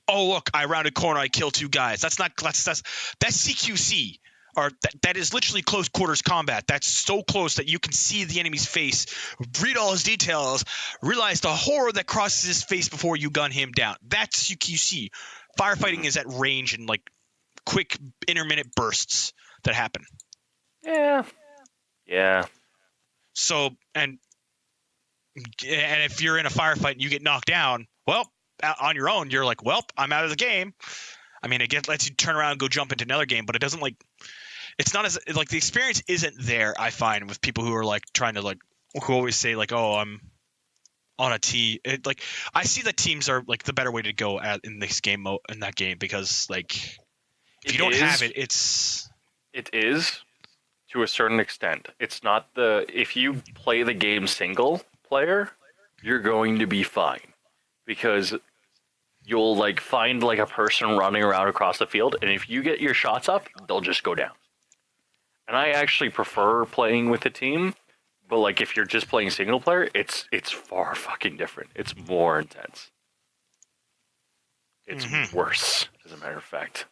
Oh look, I round a corner, I kill 2 guys. That's CQC. Or that is literally close quarters combat. That's so close that you can see the enemy's face, read all his details, realize the horror that crosses his face before you gun him down. That's CQC. Firefighting is at range and like quick intermittent bursts that happen. Yeah. So and if you're in a firefight and you get knocked down, well, on your own, you're like, well, I'm out of the game. I mean, it lets you turn around and go jump into another game, but it doesn't like. It's not as like the experience isn't there. I find with people who are like trying to like who always say like, oh, I'm on a tee. Like I see that teams are like the better way to go in this game in that game, because like if you don't have it, it is to a certain extent. It's not if you play the game single player, you're going to be fine, because you'll like find like a person running around across the field, and if you get your shots up, they'll just go down. And I actually prefer playing with a team, but like if you're just playing single player, it's far fucking different. It's more intense. It's worse, as a matter of fact.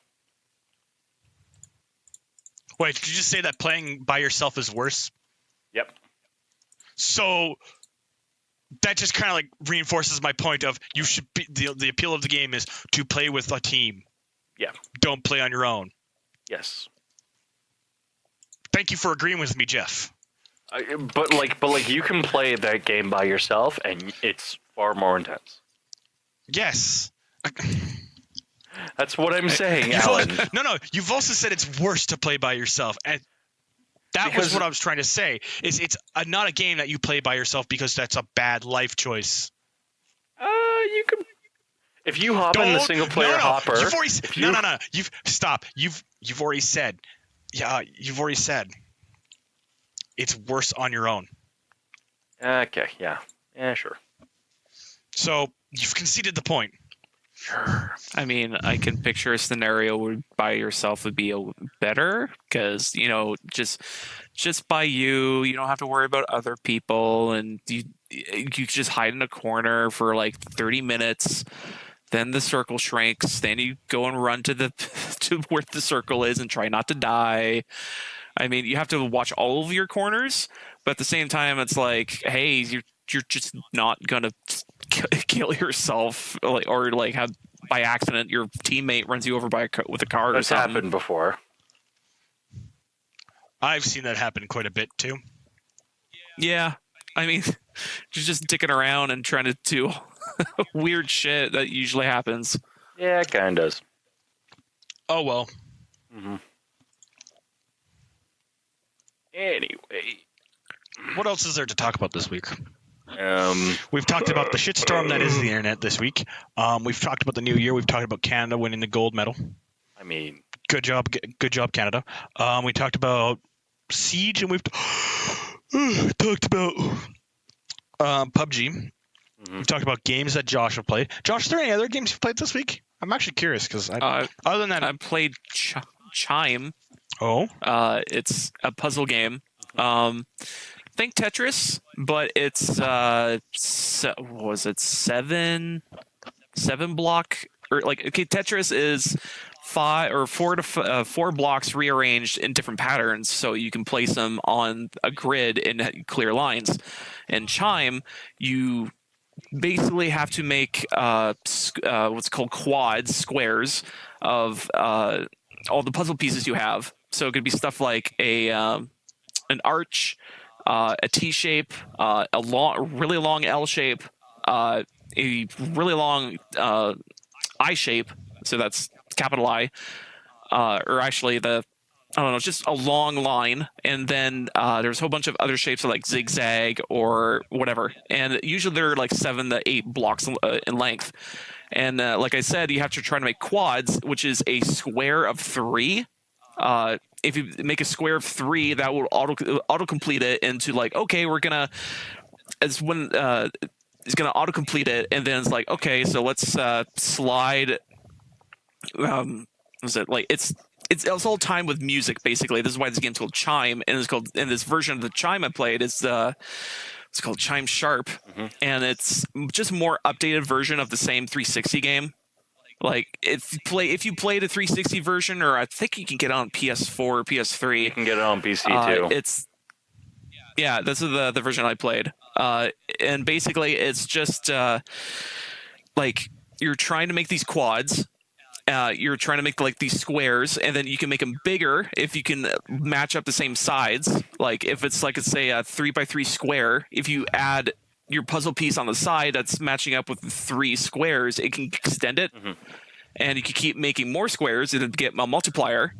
Wait, did you just say that playing by yourself is worse? Yep. So that just kind of like reinforces my point of you should be the appeal of the game is to play with a team. Yeah. Don't play on your own. Yes. Thank you for agreeing with me, Jeff. But like you can play that game by yourself, and it's far more intense. Yes. That's what I'm saying, Allan. No. You've also said it's worse to play by yourself, and that was what I was trying to say. It's not a game that you play by yourself because that's a bad life choice. You could. If you hop in the single player hopper. You've already, no. Stop. You've already said. Yeah, you've already said. It's worse on your own. Okay. Yeah. Yeah. Sure. So you've conceded the point. Sure. I mean, I can picture a scenario where by yourself would be better, because just by you don't have to worry about other people, and you just hide in a corner for like 30 minutes. Then the circle shrinks. Then you go and run to where the circle is and try not to die. I mean, you have to watch all of your corners, but at the same time, it's like, hey, you're just not gonna kill yourself, or have by accident your teammate runs you over with a car or something. That's happened before. I've seen that happen quite a bit too. Yeah, I mean, you're just dicking around and trying to do weird shit that usually happens. Yeah, it kind of does. Oh well. Mm-hmm. Anyway, what else is there to talk about this week? We've talked about the shitstorm that is the internet this week. We've talked about the new year. We've talked about Canada winning the gold medal. I mean, good job, Canada. We talked about Siege, and we've talked about PUBG. mm-hmm. We've talked about games that Josh have played. Josh, are there any other games you've played this week? I'm actually curious because other than that, I played Chime. Oh, it's a puzzle game. Think Tetris, but it's what was it, seven block, or like, okay, Tetris is four blocks rearranged in different patterns, so you can place them on a grid in clear lines. And Chime, you basically have to make what's called quads, squares of all the puzzle pieces you have. So it could be stuff like an arch, a T shape, a really long L shape, a really long I shape. So that's capital I, or actually I don't know, just a long line, and then there's a whole bunch of other shapes like zigzag or whatever, and usually they're like 7 to 8 blocks in length. And like I said, you have to try to make quads, which is a square of 3. If you make a square of 3, that will auto complete it into like, okay, we're gonna it's gonna auto complete it, and then it's like, okay, so let's slide. Was it like it's all timed with music, basically. This is why this game's called Chime, and this version of the Chime I played is it's called Chime Sharp, and it's just a more updated version of the same 360 game. Like if you play the 360 version, or I think you can get it on PS4 or PS3. You can get it on PC too. This is the version I played, and basically it's just like you're trying to make these quads. You're trying to make like these squares, and then you can make them bigger if you can match up the same sides. Like if it's like, say, a 3x3 square, if you add your puzzle piece on the side that's matching up with the 3 squares, it can extend it, and you can keep making more squares and get a multiplier.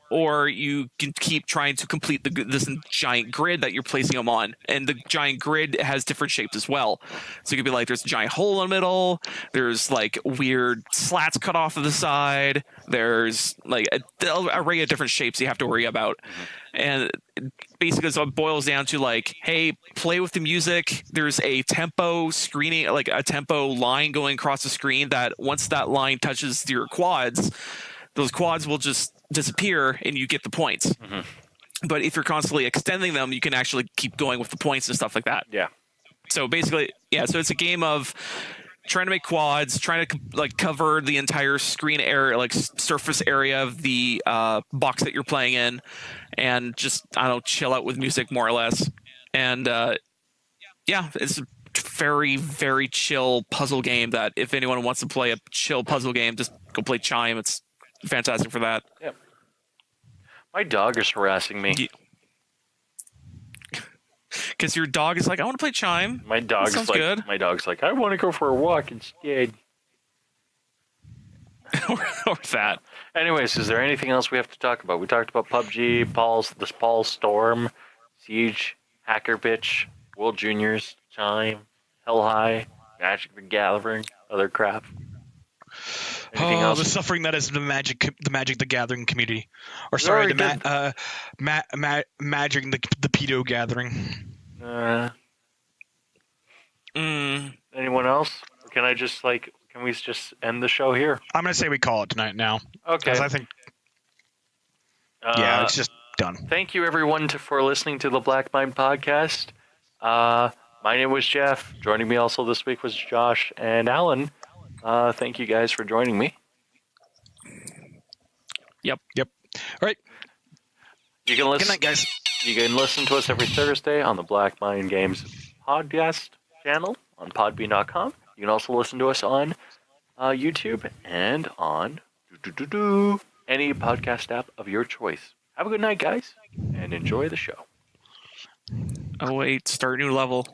Or you can keep trying to complete this giant grid that you're placing them on. And the giant grid has different shapes as well. So it could be like there's a giant hole in the middle. There's like weird slats cut off of the side. There's like an array of different shapes you have to worry about. And basically so it boils down to like, hey, play with the music. There's a tempo screening, like a tempo line going across the screen that once that line touches your quads, those quads will just disappear and you get the points. But if you're constantly extending them, you can actually keep going with the points and stuff like that. Yeah. So basically, so it's a game of trying to make quads, trying to like cover the entire screen area, like surface area of the box that you're playing in, and just, I don't know, chill out with music more or less. And it's a very, very chill puzzle game that if anyone wants to play a chill puzzle game, just go play Chime. It's fantastic for that. Yep. My dog is harassing me. Because your dog is like, I want to play Chime. My dog's like, good. My dog's like, I want to go for a walk instead. or that. Anyways, is there anything else we have to talk about? We talked about PUBG, Paul's Storm, Siege, Hacker Bitch, World Juniors, Chime, Hell High, Magic the Gathering, other crap. Anything else? The suffering that is the Magic the Gathering community, or sorry, Magic the Pedo Gathering. Anyone else? Or can we just end the show here? I'm gonna say we call it tonight now. Okay. Because I think, it's just done. Thank you everyone for listening to the Black Mind podcast. My name was Jeff. Joining me also this week was Josh and Allan. Thank you guys for joining me. Yep. All right. You can listen. Good night, guys. You can listen to us every Thursday on the Black Mind Games podcast channel on Podbean.com. You can also listen to us on YouTube and on any podcast app of your choice. Have a good night, guys, and enjoy the show. Oh wait, start a new level.